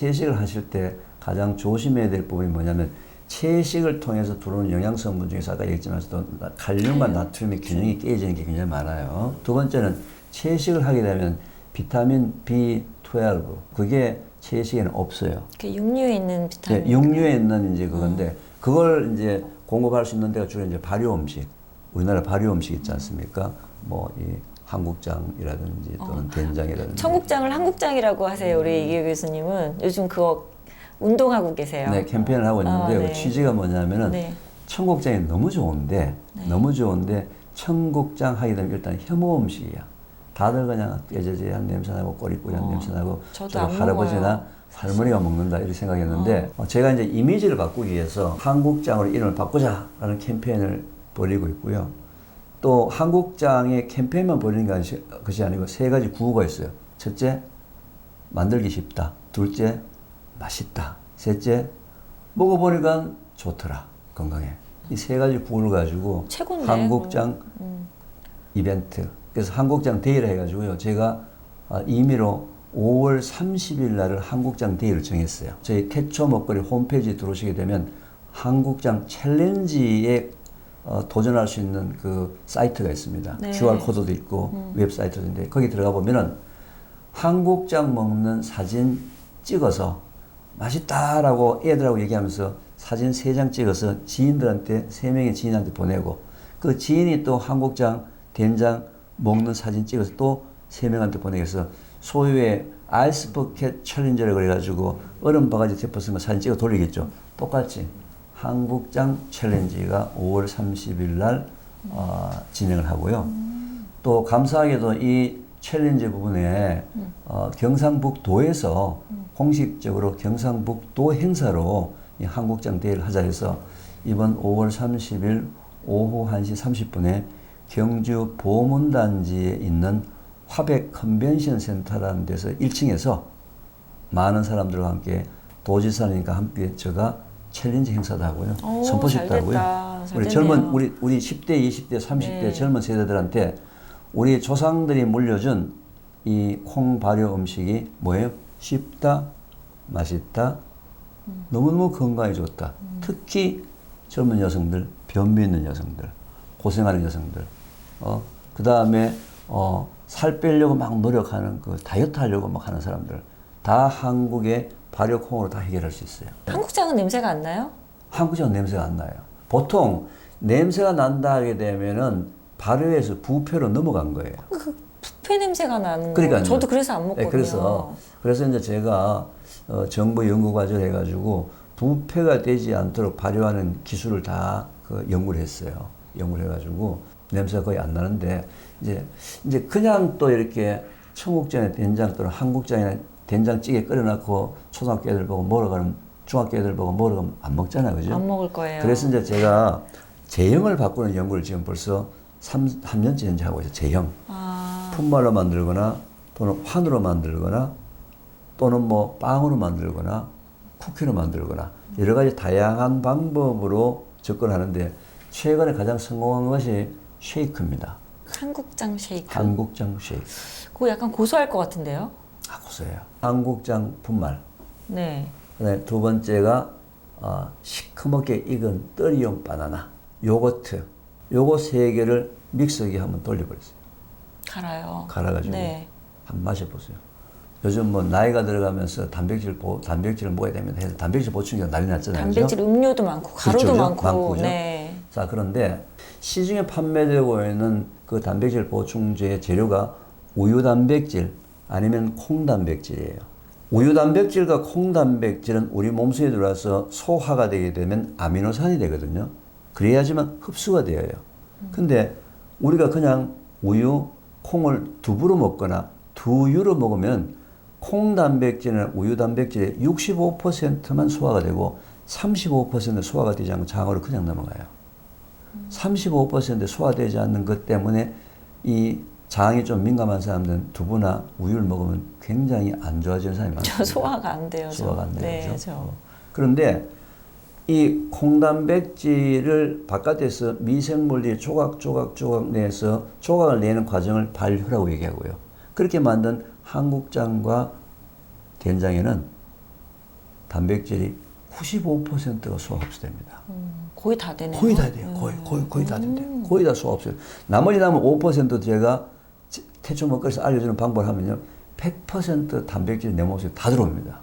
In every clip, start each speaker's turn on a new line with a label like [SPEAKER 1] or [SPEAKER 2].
[SPEAKER 1] 채식을 하실 때 가장 조심해야 될 부분이 뭐냐면 채식을 통해서 들어오는 영양성분 중에서 아까 얘기했지만 칼륨과 나트륨의 균형이 깨지는 게 굉장히 많아요. 두 번째는 채식을 하게 되면 비타민 B12 그게 채식에는 없어요.
[SPEAKER 2] 그 육류에 있는 비타민.
[SPEAKER 1] 네, 육류에 있는 이제 그건데 그걸 이제 공급할 수 있는 데가 주로 이제 발효 음식. 우리나라 발효 음식 있지 않습니까? 뭐 이 한국장이라든지 또는 된장이라든지.
[SPEAKER 2] 청국장을 한국장이라고 하세요. 우리 이기호 교수님은 요즘 그거 운동하고 계세요.
[SPEAKER 1] 네, 캠페인을 하고 있는데
[SPEAKER 2] 네.
[SPEAKER 1] 그 취지가 뭐냐면은
[SPEAKER 2] 네.
[SPEAKER 1] 청국장이 너무 좋은데 청국장 하게 되면 일단 혐오 음식이야. 다들 그냥 꾀저지한 냄새나고 꼬리꼬리한 냄새나고
[SPEAKER 2] 저도 안
[SPEAKER 1] 할아버지나
[SPEAKER 2] 먹어요.
[SPEAKER 1] 할머니가 먹는다 이렇게 생각했는데 제가 이제 이미지를 바꾸기 위해서 한국장으로 이름을 바꾸자라는 캠페인을 벌이고 있고요. 또 한국장의 캠페인만 벌이는 것이 아니고 세 가지 구호가 있어요. 첫째, 만들기 쉽다. 둘째, 맛있다. 셋째, 먹어보니까 좋더라. 건강에. 이 세 가지 구호를 가지고
[SPEAKER 2] 최고인데,
[SPEAKER 1] 한국장 이벤트. 그래서 한국장 데이를 해가지고요. 제가 임의로 5월 30일 날을 한국장 데이를 정했어요. 저희 태초 먹거리 홈페이지 들어오시게 되면 한국장 챌린지에 도전할 수 있는 그 사이트가 있습니다.
[SPEAKER 2] 네.
[SPEAKER 1] QR 코드도 있고 웹사이트도 있는데 거기 들어가 보면은 한국장 먹는 사진 찍어서 맛있다라고 애들하고 얘기하면서 사진 3장 찍어서 지인들한테 3명의 지인한테 보내고 그 지인이 또 한국장 된장 먹는 사진 찍어서 또 3명한테 보내서 소유의 아이스버켓 챌린저라고 그래가지고 얼음 바가지 덮어서 사진 찍어 돌리겠죠. 똑같이 한국장 챌린지가 5월 30일 날 진행을 하고요. 또 감사하게도 이 챌린지 부분에 경상북도에서 공식적으로 경상북도 행사로 이 한국장 대회를 하자 해서 이번 5월 30일 오후 1시 30분에 경주 보문단지에 있는 화백 컨벤션 센터라는 데서 1층에서 많은 사람들과 함께 도지사님과 함께 제가 챌린지 행사도 하고요. 선포식도 하고요. 우리 젊은 우리 10대, 20대, 30대
[SPEAKER 2] 네.
[SPEAKER 1] 젊은 세대들한테 우리 조상들이 물려준 이 콩 발효 음식이 뭐예요? 쉽다, 맛있다, 너무너무 건강에 좋다. 특히 젊은 여성들, 변비 있는 여성들, 고생하는 여성들, 그 다음에 살 빼려고 막 노력하는 그 다이어트 하려고 막 하는 사람들 다 한국의 발효 콩으로 다 해결할 수 있어요.
[SPEAKER 2] 한국장은 냄새가 안 나요?
[SPEAKER 1] 한국장은 냄새가 안 나요. 보통 냄새가 난다 하게 되면은 발효에서 부패로 넘어간 거예요.
[SPEAKER 2] 부패 냄새가 나는
[SPEAKER 1] 그러니까요.
[SPEAKER 2] 거. 저도 그래서 안 먹거든요.
[SPEAKER 1] 네, 그래서 이제 제가 정부 연구 과정을 해가지고 부패가 되지 않도록 발효하는 기술을 다 그 연구를 했어요. 연구를 해가지고 냄새가 거의 안 나는데 이제 그냥 또 이렇게 청국장에 된장 또는 한국장이나 된장찌개 끓여놓고 초등학교 애들 보고 먹으러 가면 중학교 애들 보고 먹으러 가면 안 먹잖아요, 그죠?
[SPEAKER 2] 안 먹을 거예요.
[SPEAKER 1] 그래서 이제 제가 제형을 바꾸는 연구를 지금 벌써 3년째 현재 하고 있어요. 제형. 풋말로 만들거나 또는 환으로 만들거나 또는 뭐 빵으로 만들거나 쿠키로 만들거나 여러 가지 다양한 방법으로 접근하는데 최근에 가장 성공한 것이 쉐이크입니다.
[SPEAKER 2] 한국장 쉐이크.
[SPEAKER 1] 한국장 쉐이크.
[SPEAKER 2] 그거 약간 고소할 것 같은데요?
[SPEAKER 1] 고소해요. 한국장 분말.
[SPEAKER 2] 네.
[SPEAKER 1] 그다음에 두 번째가 시커멓게 익은 떨이용 바나나, 요거트. 요거 세 개를 믹서기에 한번 돌려버렸어요.
[SPEAKER 2] 갈아요.
[SPEAKER 1] 갈아가지고
[SPEAKER 2] 네.
[SPEAKER 1] 한번 마셔보세요. 요즘 뭐 나이가 들어가면서 단백질을 먹어야 됩니다 해서 단백질 보충제가 난리 났잖아요.
[SPEAKER 2] 단백질
[SPEAKER 1] 그렇죠?
[SPEAKER 2] 음료도 많고 가루도
[SPEAKER 1] 그렇죠,
[SPEAKER 2] 많고.
[SPEAKER 1] 많고,
[SPEAKER 2] 네.
[SPEAKER 1] 자, 그런데 시중에 판매되고 있는 그 단백질 보충제의 재료가 우유 단백질 아니면 콩 단백질이에요. 우유 단백질과 콩 단백질은 우리 몸속에 들어와서 소화가 되게 되면 아미노산이 되거든요. 그래야지만 흡수가 되어요. 근데 우리가 그냥 우유, 콩을 두부로 먹거나 두유로 먹으면 콩 단백질이나 우유 단백질의 65%만 소화가 되고 35% 소화가 되지 않고 장으로 그냥 넘어가요. 35% 소화되지 않는 것 때문에 이 장이 좀 민감한 사람들은 두부나 우유를 먹으면 굉장히 안 좋아지는 사람이 많습니다.
[SPEAKER 2] 저 소화가 안 돼요.
[SPEAKER 1] 소화가 안 돼요.
[SPEAKER 2] 네,
[SPEAKER 1] 그렇죠? 그런데 이 콩단백질을 바깥에서 미생물들이 조각 내서 조각을 내는 과정을 발효라고 얘기하고요. 그렇게 만든 한국장과 된장에는 단백질이 95%가 소화 흡수됩니다.
[SPEAKER 2] 거의 다 되네요.
[SPEAKER 1] 거의 다 돼요. 거의 다 된대요. 거의 다 소화 흡수. 나머지 남은 5% 제가 태초 먹거리에서 알려주는 방법을 하면요. 100% 단백질이 내 몸속에 다 들어옵니다.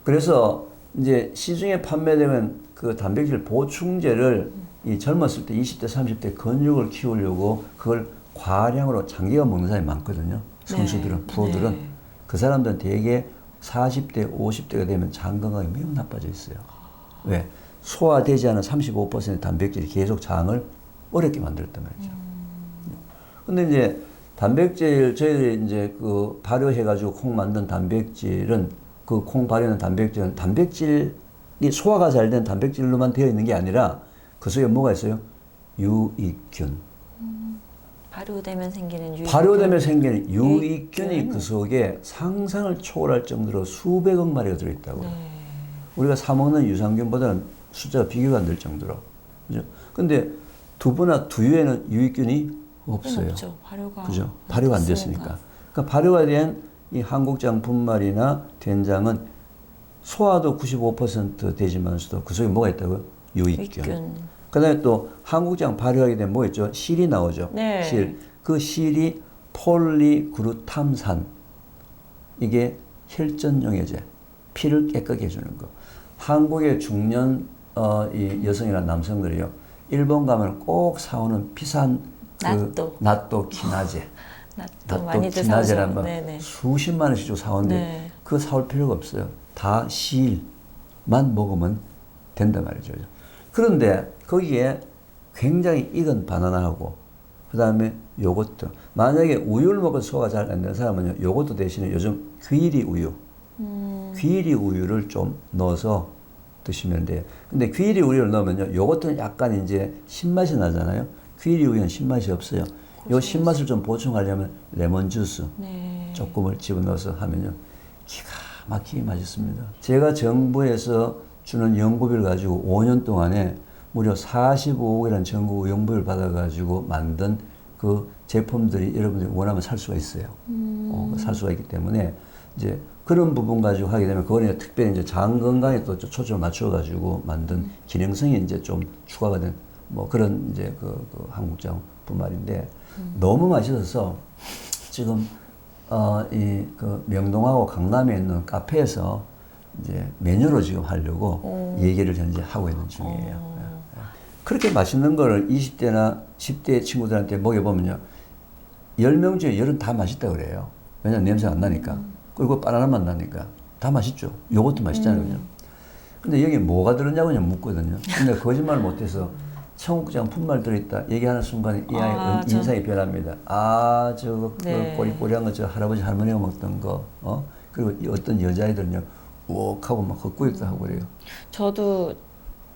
[SPEAKER 1] 그래서 이제 시중에 판매되는 그 단백질 보충제를 이 젊었을 때 20대, 30대 근육을 키우려고 그걸 과량으로 장기간 먹는 사람이 많거든요. 선수들은, 프로들은.
[SPEAKER 2] 네.
[SPEAKER 1] 그 사람들은 대개 40대, 50대가 되면 장 건강이 매우 나빠져 있어요. 왜? 소화되지 않은 35%의 단백질이 계속 장을 어렵게 만들었단 말이죠. 근데 이제 단백질, 저희들이 이제 그 발효해가지고 콩 만든 단백질은 그 콩 발효하는 단백질은 단백질이 소화가 잘 된 단백질로만 되어 있는 게 아니라 그 속에 뭐가 있어요? 유익균.
[SPEAKER 2] 발효되면 생기는 유익균.
[SPEAKER 1] 발효되면 생기는 유익균이 그 속에 상상을 초월할 정도로 수백억 마리가 들어있다고.
[SPEAKER 2] 네.
[SPEAKER 1] 우리가 사 먹는 유산균보다는 숫자가 비교가 안 될 정도로. 그죠? 근데 두부나 두유에는 유익균이 없어요.
[SPEAKER 2] 없죠. 발효가.
[SPEAKER 1] 그죠? 발효가 안 됐으니까. 그러니까 발효가 된 이 한국장 분말이나 된장은 소화도 95% 되지만서도 그 속에 뭐가 있다고요? 유익균. 그 다음에 또 한국장 발효하게 되면 뭐 있죠? 실이 나오죠.
[SPEAKER 2] 네.
[SPEAKER 1] 실. 그 실이 폴리그루탐산. 이게 혈전용해제. 피를 깨끗하게 해주는 거. 한국의 중년 이 여성이나 남성들이요. 일본 가면 꼭 사오는 비싼 나또 키나제.
[SPEAKER 2] 나또 많이들 사오죠.
[SPEAKER 1] 수십만 원씩 주고 사오는데
[SPEAKER 2] 네.
[SPEAKER 1] 그거 사올 필요가 없어요. 다 실만 먹으면 된단 말이죠. 그런데 거기에 굉장히 익은 바나나하고 그 다음에 요거트. 만약에 우유를 먹어서 소화가 잘 안 되는 사람은요. 요거트 대신에 요즘 귀리 우유. 귀리 우유를 좀 넣어서 드시면 돼요. 근데 귀리 우유를 넣으면요. 요거트는 약간 이제 신맛이 나잖아요. 귀리 우유는 신맛이 없어요. 요 신맛을 좀 보충하려면 레몬 주스 조금을 집어넣어서 하면요. 기가 막히게 맛있습니다. 제가 정부에서 주는 연구비를 가지고 5년 동안에 무려 45억이라는 전국 연구비를 받아가지고 만든 그 제품들이 여러분들이 원하면 살 수가 있어요. 살 수가 있기 때문에 이제 그런 부분 가지고 하게 되면 그거는 특별히 이제 장 건강에 또 초점을 맞춰가지고 만든 기능성이 이제 좀 추가가 된 뭐 그런 이제 그 한국장 분말인데 너무 맛있어서 지금 이 그 명동하고 강남에 있는 카페에서 이제 메뉴로 지금 하려고 얘기를 현재 하고 있는 중이에요. 그렇게 맛있는 거를 20대나 10대 친구들한테 먹여보면요. 10명 중에 10은 다 맛있다 그래요. 왜냐면 냄새가 안 나니까. 그리고 바나나 맛 나니까. 다 맛있죠. 요것도 맛있잖아요. 그죠? 근데 여기 뭐가 들었냐고 그냥 묻거든요. 근데 거짓말을 못해서 청국장 분말 들어있다 얘기하는 순간에 이 아이 인상이 변합니다. 저거
[SPEAKER 2] 네.
[SPEAKER 1] 꼬리꼬리한 거 저 할아버지 할머니가 먹던 거, 그리고 어떤 여자애들은요, 우억 하고 막 헛구역도 하고 그래요.
[SPEAKER 2] 저도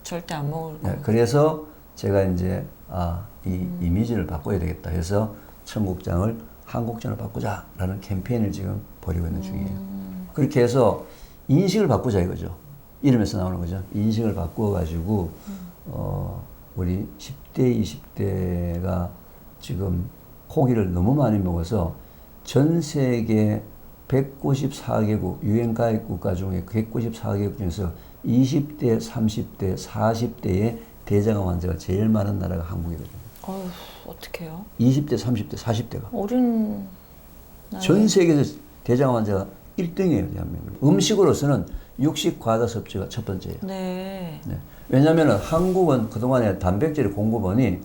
[SPEAKER 2] 절대 안 먹을 거예요.
[SPEAKER 1] 네, 그래서 제가 이제 이 이미지를 바꿔야 되겠다 해서 청국장을 한국장으로 바꾸자라는 캠페인을 지금 벌이고 있는 중이에요. 그렇게 해서 인식을 바꾸자 이거죠. 이름에서 나오는 거죠. 인식을 바꾸어가지고 우리 10대, 20대가 지금 고기를 너무 많이 먹어서 전 세계 194개국 유엔 가입 국가 중에 194개국 중에서 20대, 30대, 40대의 대장암 환자가 제일 많은 나라가 한국이거든요.
[SPEAKER 2] 어떡해요?
[SPEAKER 1] 20대, 30대, 40대가.
[SPEAKER 2] 어린 나이.
[SPEAKER 1] 전 세계에서 대장암 환자가 1등이에요, 대한민국. 음식으로서는 육식 과다 섭취가 첫 번째예요.
[SPEAKER 2] 네.
[SPEAKER 1] 왜냐하면 한국은 그동안에 단백질 공급원이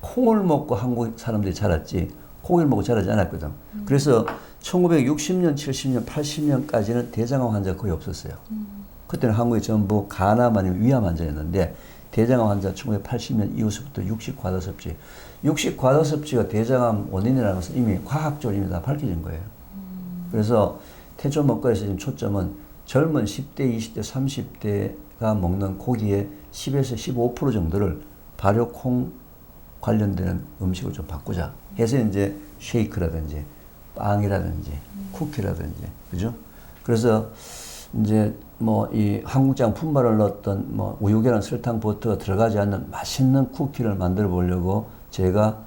[SPEAKER 1] 콩을 먹고 한국 사람들이 자랐지 고기를 먹고 자라지 않았거든. 그래서 1960년, 70년, 80년까지는 대장암 환자가 거의 없었어요. 그때는 한국이 전부 간암 아니면 위암 환자였는데 대장암 환자 1980년 이후부터 육식 과다 섭취. 육식 과다 섭취가 대장암 원인이라는 것은 이미 과학적으로 이미 다 밝혀진 거예요. 그래서 태초 먹거리에서 지금 초점은 젊은 10대, 20대, 30대가 먹는 고기의 10에서 15% 정도를 발효콩 관련되는 음식을 좀 바꾸자 해서 이제 쉐이크라든지 빵이라든지 쿠키라든지 그죠? 그래서 이제 뭐 이 한국장 분말을 넣었던 뭐 우유, 계란, 설탕, 버터가 들어가지 않는 맛있는 쿠키를 만들어 보려고 제가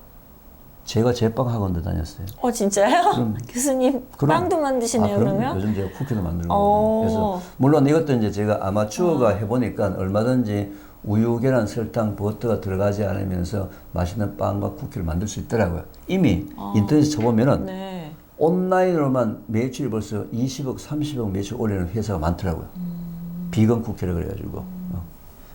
[SPEAKER 1] 제가 제빵 학원도 다녔어요.
[SPEAKER 2] 진짜요? 교수님
[SPEAKER 1] 그럼.
[SPEAKER 2] 빵도 만드시네요.
[SPEAKER 1] 그럼요.
[SPEAKER 2] 그러면?
[SPEAKER 1] 요즘 제가 쿠키도 만들고.
[SPEAKER 2] 오.
[SPEAKER 1] 그래서 물론 이것도 이제 제가 아마추어가 해보니까 얼마든지 우유, 계란, 설탕, 버터가 들어가지 않으면서 맛있는 빵과 쿠키를 만들 수 있더라고요. 이미 인터넷에 쳐보면은
[SPEAKER 2] 네.
[SPEAKER 1] 온라인으로만 매출이 벌써 20억, 30억 매출 올리는 회사가 많더라고요. 비건 쿠키라 그래가지고.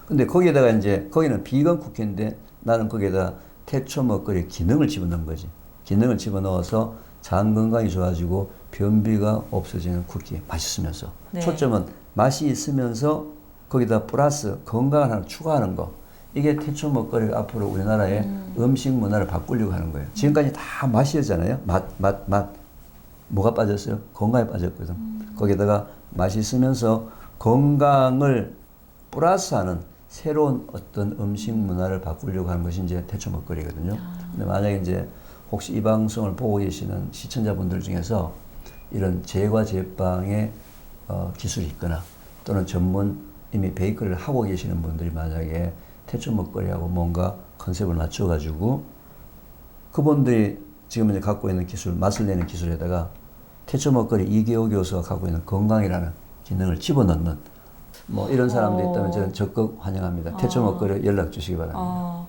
[SPEAKER 1] 근데 거기에다가 이제, 거기는 비건 쿠키인데 나는 거기에다 태초 먹거리 기능을 집어넣은 거지. 기능을 집어넣어서 장 건강이 좋아지고 변비가 없어지는 쿠키. 맛있으면서.
[SPEAKER 2] 네.
[SPEAKER 1] 초점은 맛이 있으면서 거기다 플러스 건강을 하나 추가하는 거. 이게 태초 먹거리가 앞으로 우리나라의 음식 문화를 바꾸려고 하는 거예요. 지금까지 다 맛이었잖아요. 맛. 뭐가 빠졌어요? 건강에 빠졌거든. 거기다가 맛있으면서 건강을 플러스하는 새로운 어떤 음식 문화를 바꾸려고 하는 것이 이제 태초 먹거리거든요. 근데 만약에 이제 혹시 이 방송을 보고 계시는 시청자분들 중에서 이런 제과 제빵의 기술이 있거나 또는 전문 이미 베이커리를 하고 계시는 분들이 만약에 태초 먹거리하고 뭔가 컨셉을 맞춰가지고 그분들이 지금 이제 갖고 있는 기술, 맛을 내는 기술에다가 태초 먹거리 이계호 교수가 갖고 있는 건강이라는 기능을 집어넣는 뭐 이런 사람도 있다면 저는 적극 환영합니다. 태초 먹거리 연락 주시기 바랍니다.